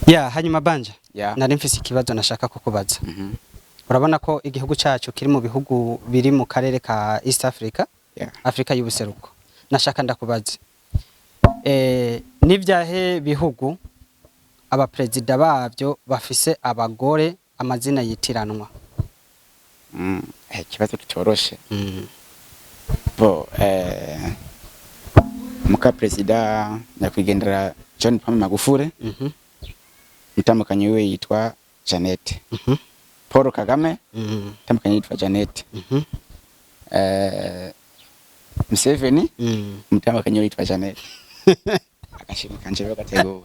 Ya hanyuma Banje Yeah. nari mfise ikibazo nashaka kukubaza. Mhm. Urabona ko igihugu cyacu kiri mu bihugu biri mu karere ka East Africa, Yeah. Afrika y'ubuseruko. Nashaka ndakubaza. Nivyahe bihugu abaprezida bavyo bafise abagore amazina yitiranwa? Ikibazo kitoroshe. Bo muka president nyakwigendera John Pombe Magufuli. Mtambukanyi we yitwa Janet. Paul Kagame. Mtambukanyi yitwa Janet. Museveni. Mtambukanyi yitwa Janet. Akashimwe kanje bagateguwe.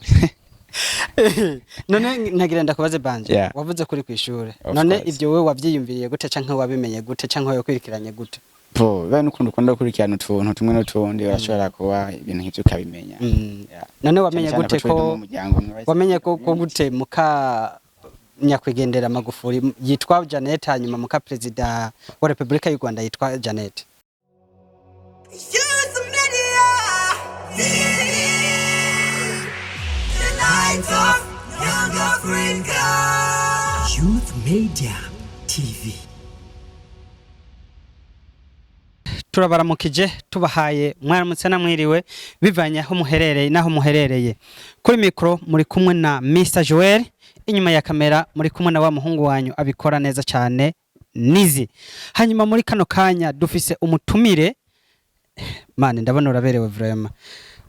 None nagira ndakubaze Banje. Yeah. Wavuze kuri kwishure. Of None course. ivyo wewe wavyiyumviriye gute canke wabimenye gute canke wakwirikiranye gute? Po bene ukunda kurikirana utuntu tumwe n'utundi urashobora kuba ibintu nk'ivyo ukabimenya. Yeah. None wamenye gute ko wamenye ko gute muka nyakwigendera Magufuli yitwa Janet hanyuma muka president wa Republika y'u Rwanda yitwa Janet? Youth Media TV. Turabaramukije tubahaye mwaramutse na mwiriwe bivanye aho muherereye naho muherereye. Kuri mikro muri kumwe na Mr Joel, inyuma ya kamera muri kumwe na wa muhungu wanyu abikora neza cyane Nizi. Hanyuma muri kano kanya dufise umutumire, mane ndabona uraberewe vraiment.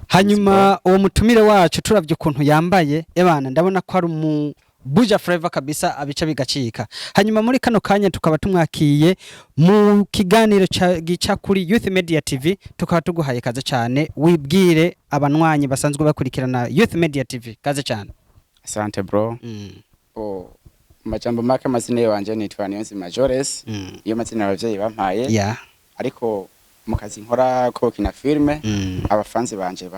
Hanyuma uwo mutumire wacu turavye ukuntu yambaye ebana ndabona ko ari buja flavor kabisa abica bigacika. Hanyuma muri kano kanya tukaba tumwakiye mu kiganiro gica kuri Youth Media TV, tukaba tuguhaye kaze cyane wibwire abanwanyi basanzwe bakurikirana Youth Media TV. Kaze cyane. Asante bro. Majambo make amazina yanje nitwa Niyonzima Majores. Iyo mazina abavyeyi bampaye. Yeah. Ariko mu kazi nkora ko kina filme abafanzi banje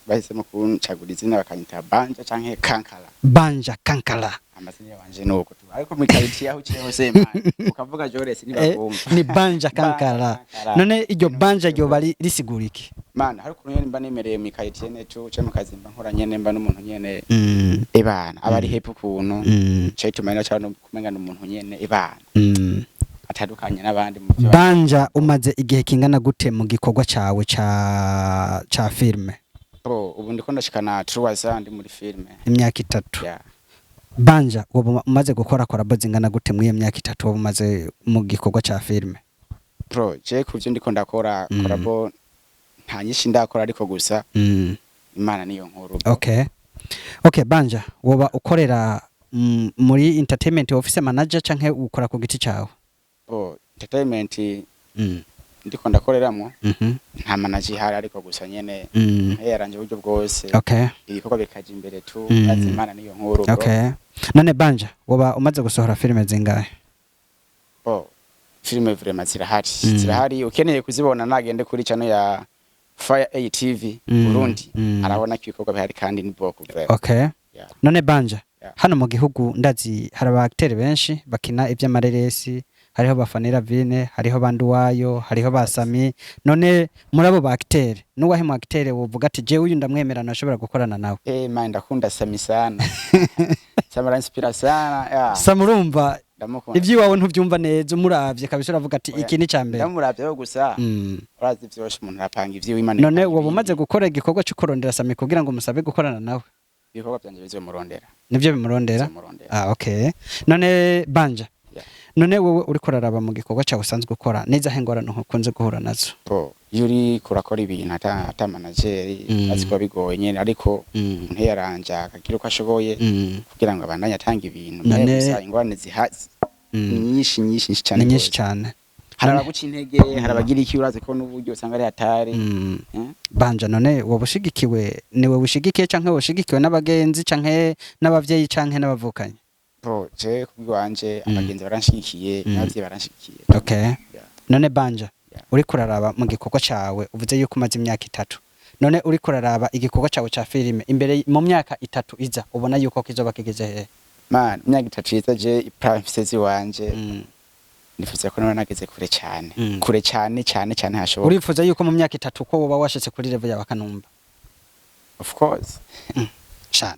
bahisemo kuncagura izina bakanyita Banje canke Kankala. Banja Kankala. Amazina yanje nuko tu. Ariko mu kariti yaho uciye hose man. Ukavuga Jores nibagomba. Ni Banja Kankala. None iryo Banja ryo bari risiguriki? Man, hari kuntu mba nemereye mu kariti neco cyo mu kazi mba nkora nyene mba n'umuntu nyene. Ebana abari hepo kuntu. Cyo tumenya cyane kumenga n'umuntu nyene ebana. Atadukanye n'abandi mu byo. Banja umaze igihe kingana gute mu gikorwa cawe ca filme? Ubu ndiko ndashikana 3 ans muri filme. Imyaka 3. Yeah. Banja umaze gukora collabo zingana gute mu myaka 3 umaze mu gikorwa ca filme? Je kuvyo ndiko ndakora collabo nta nyinshi ndakora ariko gusa Imana niyo nkuru. Okay Banja woba ukorera muri entertainment office manager canke ukora ku giti cawe? Entertainment ndiko ndakoreramo nta manager hari ariko gusa nyene yaranje uburyo bwose. Ibikorwa bikaje imbere tu Imana niyo nkuru. None Banja woba umaze gusohora filme zingahe? Filme vraiment zirahari ukeneye kuzibona nagende kuri channel ya Fire A TV Burundi arabona ko ibikorwa bihari kandi ni bwoko vraiment. None Banja hano mu gihugu ndazi hari abacteurs benshi bakina ivy'amareresi, hariho bafanira Vine, hariho Banduwayo, hariho basami. None murabo bacteurs nuwahe mu acteur wovuga ati je uyu ndamwemera nashobora gukorana nawe? Man ndakunda Sami sana. Samara inspira sana. Samurumva ivyo wawe ntuvyumva neza umuravye kabisa uravuga ati iki ni cyambere. Ndamuravye gusa. Urazi vyoshe umuntu arapanga ivyo Imana. None wowe umaze gukora igikorwa cyo kurondera Sami kugira ngo musabe gukorana nawe? Ibikorwa byanje bizomurondera. Nivyo bimurondera? None Banja. None wowe uri kuraraba mu gikorwa cyawe usanzwe gukora neza hengorano nkunze guhura nazo? Yuri kurakora ibintu ata manager aziko bigoye nyene ariko ntiyaranja akagira uko ashoboye kugira ngo abandanye atanga ibintu gusa ingorane zihazi nyinshi cyane. Nyinshi cyane. Harabaguca intege harabagira iki uraze ko n'uburyo usanga ari hatari. Banja none wowe ushigikiwe niwe ushigikiye canke ushigikiwe n'abagenzi canke n'abavyeyi canke n'abavukanye? Je kubwanje abagenzi baranshigikiye n'abavyeyi baranshigikiye. None Banja uri kuraraba mu gikorwa cawe uvuze yuko umaze imyaka 3. None uri kuraraba igikorwa cawe ca filime imbere mu myaka 3 iza ubona yuko kizoba kigeze he? Man imyaka 3 iza je Bafise wanje nifuza ko nageze kure cyane hashoboka. Urifuza yuko mu myaka 3 ko woba washitse kuri level ya Kanumba? Of course.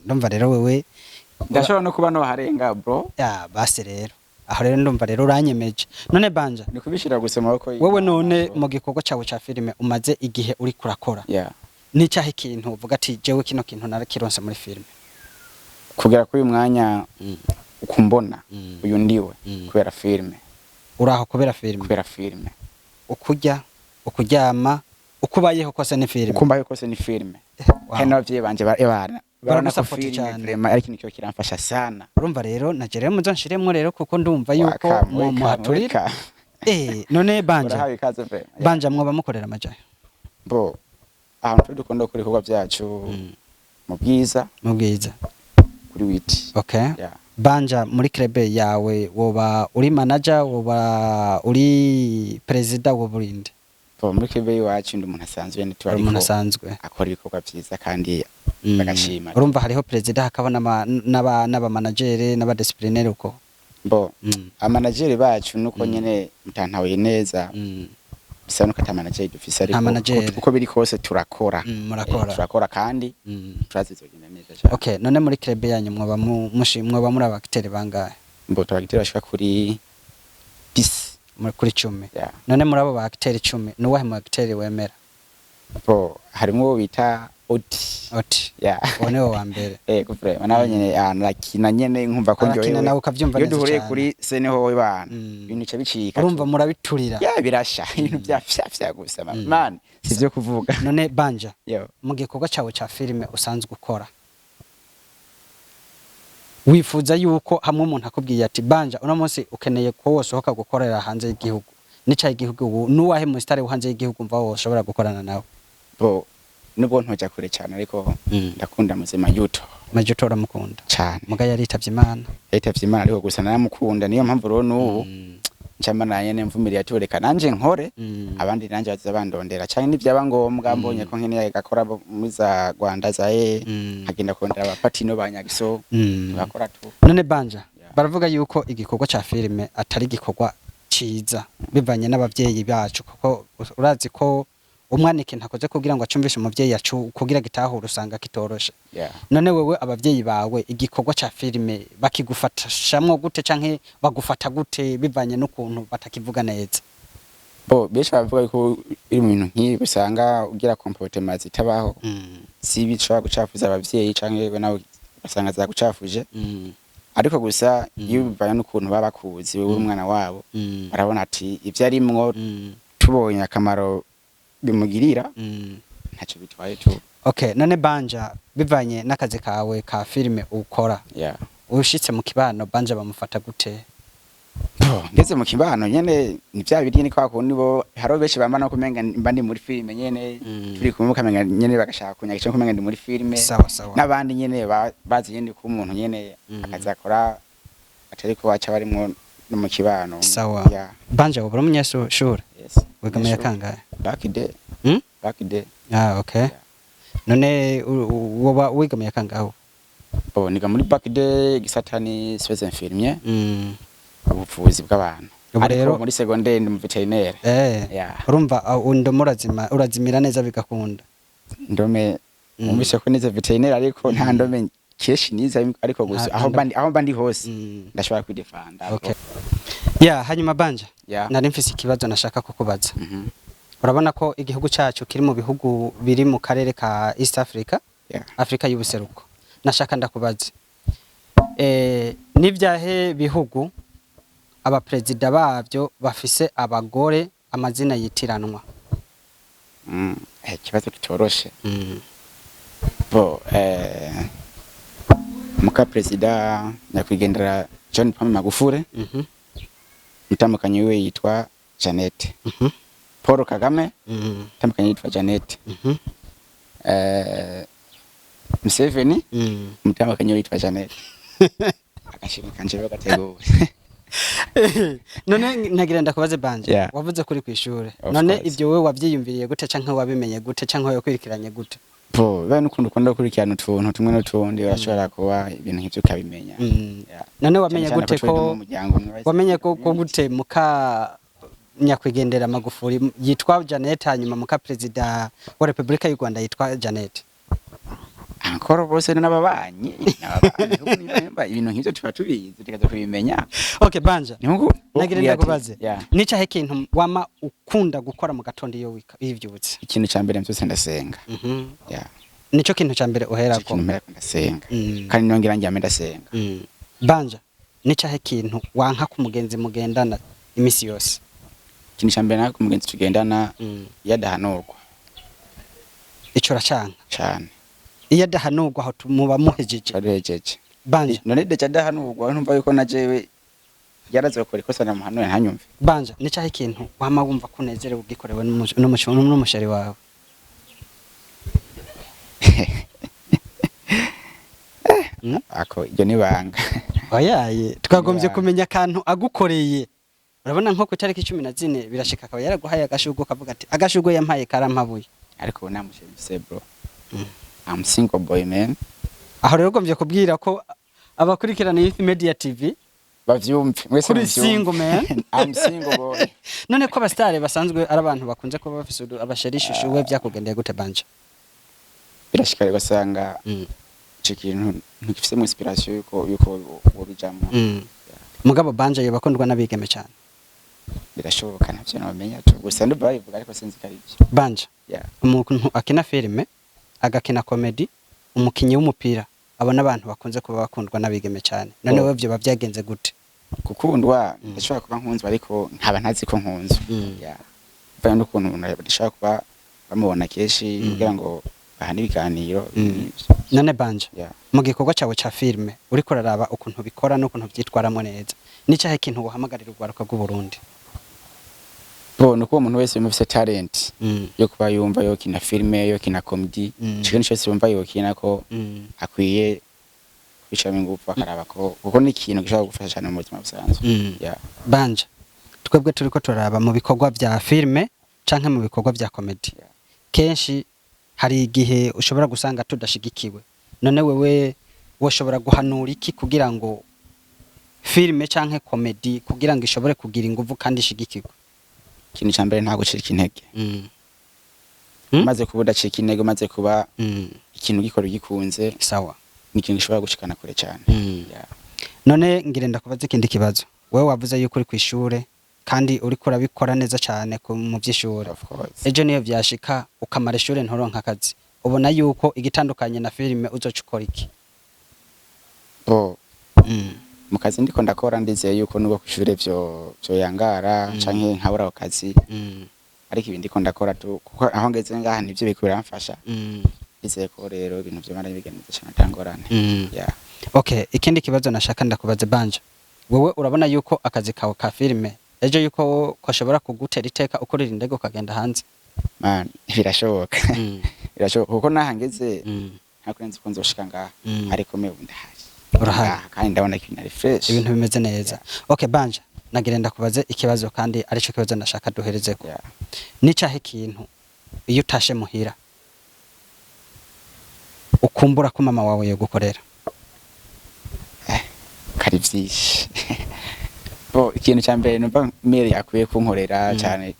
Ndumva rero wewe ndashobora no kuba no harenga bro ya basi rero aho rero ndumva rero uranyemeje none Banje ni kubishira gusoma ko wewe none mu gikorwa cyawe ca filime umaze igihe uri kurakora ni cyahe ikintu uvuga ati jewe kino kintu narakironse muri filime kugera kuri uyu mwanya ukumbona uyu ndiwe kubera filime uraho kubera filime ukurya ukuryama ukubayeho kose ni filime ukumbayeho kose ni filime kandi n'abavyeyi banje barana ko filime vraiment ariko nicyo kiramfasha sana urumva rero naje rero muzanshiremwe rero kuko ndumva yuko mu muhaturira none Banje mwoba mukorera amajayo bo ahantu dukunda kuri ibikorwa byacu mu bwiza kuri witi Banje muri club yawe woba uri manager woba uri president wo burinde muri club yacu ndi umuntu asanzwe ni turi umuntu asanzwe akora ibikorwa byiza kandi bagashima urumva hariho president hakaba n'aba manager n'aba disciplinaire uko bo amanageri bacu nuko nyene mutantawe neza bisa nuko ata manager dufise ariko uko biri kose turakora turakora kandi turazizogenda neza cyane okay none muri club yanyu mwoba muri abacteur bangahe mbo turagitera bashika kuri 10 kuri 10 none muri abo bacteur 10 nuwahe mu acteur wemera bo harimo bita oti one wa mbere kufre nawe nyene arakina nyene nkumva ko njyewe nawe ukavyumva neza cyane iyo duhuriye kuri sene ho bana ibintu cyo bicika urumva murabiturira birasha ibintu byafya gusa man sivyo kuvuga none Banje mu gikorwa cyawe ca filime usanzwe gukora wifuza yuko hamwe umuntu akubwiye ati Banje uno munsi ukeneye ko wose hoka gukorera hanze y'igihugu nica igihugu nuwahe mu stare hanze y'igihugu mva wose ushobora gukorana nawe bo nubwo ntoja kure cyane ariko ndakunda muzima Majuto uramukunda cyane muga yaritavye Imana ariko gusa naramukunda niyo mpamvu rero nubu ncama naye nemvumiriye atureka nanje nkore abandi nanje baza bandondera cyane nivyaba ngombwa mbonye ko nkene gakora muri za Rwanda za agenda kondera abapatino banyagiso bakora tu none Banje baravuga yuko igikorwa ca filime atari igikorwa ciza bivanye n'abavyeyi bacu kuko urazi ko umwana ikintu akoze kugira ngo acumvishe umuvyeyi yacu kugira gitahura usanga kitoroshe none wewe abavyeyi bawe igikorwa ca filime bakigufatashamwe gute canke bagufata gute bivanye n'ukuntu batakivuga neza bo besha bavuga ko iri mu bintu nk'ibi usanga ugira comportement zitabaho si bica gucafuza abavyeyi canke we nawe basanga za gucafuje ariko gusa iyo bivanye n'ukuntu baba bakuzi wewe umwana wabo barabona ati ivyo arimwo tubonye akamaro bimugirira ntacyo bitwaye tu okay none Banje bivanye n'akazi kawe ka filime ukora ushitse mu kibano Banje bamufata gute ngeze mu kibano nyene ni bya biri ni kwa kundi bo haro beshi bamana kumenga mba ndi muri filime nyene turi kumwe kamenga nyene bagashaka kunyagisha kumenga ndi muri filime n'abandi nyene bazi nyene ko umuntu nyene akazakora atari ko wacha barimo no mu kibano Banje ubura umunyeshure wigameye kangahe back day okay none woba wigameye kangahe niga muri back day gisatani spécial infirmier ubuvuzi bw'abantu ariko muri secondaire ndi mu veterinaire urumva urazimira neza bigakunda ndome umishe ko neza veterinaire ariko nta ndome keshi niza ariko gusa aho bandi hose ndashobora kwidefanda hanyuma Banje nari mfise ikibazo nashaka kukubaza urabona ko igihugu cyacu kiri mu bihugu biri mu karere ka East Africa Afrika y'ubuseruko nashaka ndakubaza Nivyahe bihugu abapresident bavyo bafise abagore amazina yitiranwa ikibazo kitoroshe bo muka president nyakwigendera John Pombe Magufuli mtamukanye we yitwa Janet Paul Kagame mtamukanye yitwa Janet Museveni mtamukanye yitwa Janet akashimika nje bagatego none nagira ndakubaze Banje wavuze kuri kw'ishure none ivyo wewe wavyiyumviriye gute canke wabimenye gute canke wakwirikiranye gute po bane ukunda kurikirana utuntu tumwe n'utundi urashobora kuba ibintu nk'ivyo ukabimenya none wamenye gute ko wamenye ko gute muka nyakwigendera Magufuli yitwa Janet hanyuma muka president wa Republika y'u Rwanda yitwa Janet ankoro bose n'ababanyi ibintu nk'ivyo tuba tubizi tukaza kubimenya. Okay Banje, Niko nagirenda kubaze nica he kintu wama ukunda gukora mu gatondo iyo wivyutse? Ikintu ca mbere mvyutse ndasenga. Nico kintu ca mbere uherako? Ndasenga kandi nongera njya ndasenga. Banje, nica he kintu wanka ku mugenzi mugendana imisi yose? Ikintu ca mbere nako ku mugenzi tugendana yadahanurwa. Ico racanga cyane iyo adahanurwa aho muba muhejeje. Arejeje Banje, none deje adahanurwa ntumva yuko najewe yaraze gukora ikosa na muhanure ntanyumve. Banje, nica he kintu wama wumva kunezerewe ugikorewe n'umusheri wawe? Ako ibyo nibanga. Oyaye twagombye kumenya kantu agukoreye. Urabona nko ku itariki 14 birashika akaba yaraguhaye agashugwe kavuga ati agashugwe yampaye karampabuye. Ariko namushimise bro. I'm single boy man. Aho rero gombye kubwira ko abakurikirana Youth Media TV bavyumve mwese kuri single man. I'm single boy. None ko abastare basanzwe ari abantu bakunze kuba bafise abasherishushu we byakugendeye gute Banje? Birashika rero basanga ikintu ntikifise mu inspiration yuko wobijamwa. Mugabo Banje yabakundwa nabigeme cyane. Birashoboka navyo nabamenya tu gusa ndabayivuga ariko sinzi karibyo. Banje, umuntu akina filme agakina comedy umukinyi w'umupira abona abantu bakunze kuba bakundwa nabigeme cyane. None we byo bavyagenze gute? Gukundwa ndashobora kuba nkunzwe ariko nkaba ntazi ko nkunzwe. Baya no kuntu ndashobora kuba bamubona keshi kugira ngo bahane ibiganiro. None Banje, mu gikorwa cyawe ca filme uri kuraraba ukuntu bikora no kuntu byitwaramo neza. Nica he kintu uhamagarira urwaruka rw'u Burundi? Nuko umuntu wese yumvise talent yo kuba yumva yo kina filme yo kina comedy ikintu cyose yumva yo kina ko akwiye kwishama ingufu akaraba ko kuko ni ikintu gishobora gufasha cyane mu buzima busanzwe. Banje, twebwe turiko turaraba mu bikorwa vya filme canke mu bikorwa vya comedy kenshi hari igihe ushobora gusanga tudashigikiwe. None wewe woshobora guhanura iki kugira ngo filme canke comedy kugira ngo ishobore kugira ingufu kandi ishigikirwe? Ikintu ca mbere nta gucika intege. Maze kubuda cika intege maze kuba ikintu gikora gikunze sawa ni ikintu gishobora gushikana kure cyane. None ngirenda kubaza ikindi kibazo. Wewe wavuze yuko uri kwishure kandi uri kurabikora neza cyane mu by'ishure. Ejo niyo byashika ukamara ishure ntoronka akazi. Ubona yuko igitandukanye na filme uzocukora iki? Mu kazi ndiko ndakora ndizeye yuko nubwo kwishure byo yangara canke nkabura akazi. Ariko ibindi ndiko ndakora tu kuko aho ngeze ngaha nivyo bikuramfasha. Ndizeye ko rero ibintu byo maranye bigenze cyane tangorane. Okay, ikindi kibazo nashaka ndakubaza Banje. Wewe urabona yuko akazi kawe ka filme ejo yuko koshobora kugutera iteka ukorera indego kagenda hanze? Man, birashoboka. Birashoboka kuko nahangeze ntakurenze ko nzoshika ngaha ariko me ndahari. Urahari kandi ndabona ko ari fresh ibintu bimeze neza. Okay Banje, nagirenda kubaze ikibazo kandi arico kibazo ndashaka duherezeko. Nica he kintu iyo utashe muhira ukumbura ko mama wawe yo gukorera? Kari vyinshi. Ikintu ca mbere numva mere akwiye kunkorera cyane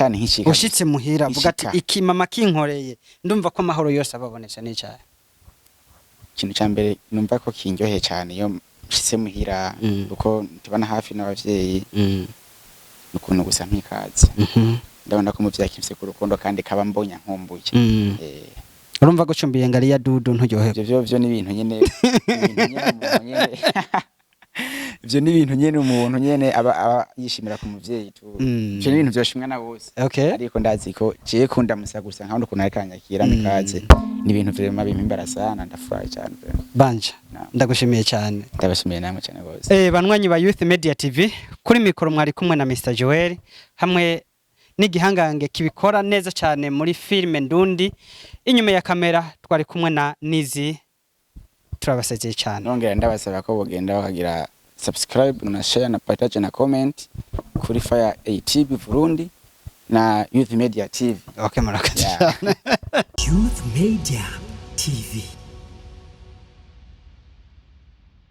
nk'ishika. Ushitse muhira vuga ati iki mama kinkoreye ndumva ko amahoro yose ababonetse n'icyaye. Ikintu ca mbere numva ko kinjohe cyane iyo nshitse muhira uko tubana hafi n'abavyeyi nukuntu gusa nkikaze. Ndabona ko muvyeyi akimse ku rukundo kandi kaba mbonya nkumbuye. Urumva ko cumbiye ngari ya dudu nturyohe? Byo ni ibintu nyene Ivyo ni ibintu nyene umuntu nyene aba yishimira ku muvyeyi tu. Ivyo ni ibintu byoshimwa na bose. Ariko ndazi ko ciye kunda musa gusa nkaho ndukuna akanyakira mikaze. Ni ibintu vyema bimpimbara sana ndafurahi cyane. Banje, ndagushimiye cyane. Ndabashimiye namwe cyane bose. Banwanyi ba Youth Media TV kuri mikoro mwari kumwe na Mr Joel hamwe n'igihangange kibikora neza cyane muri filme ndundi. Inyuma ya kamera twari kumwe na Nizi. Turabasezeye cyane. Nongera ndabasaba ko bogenda bakagira subscribe na share na partage na comment kuri Fire ATV Burundi na Youth Media TV. Okay, murakoze. Youth Media TV.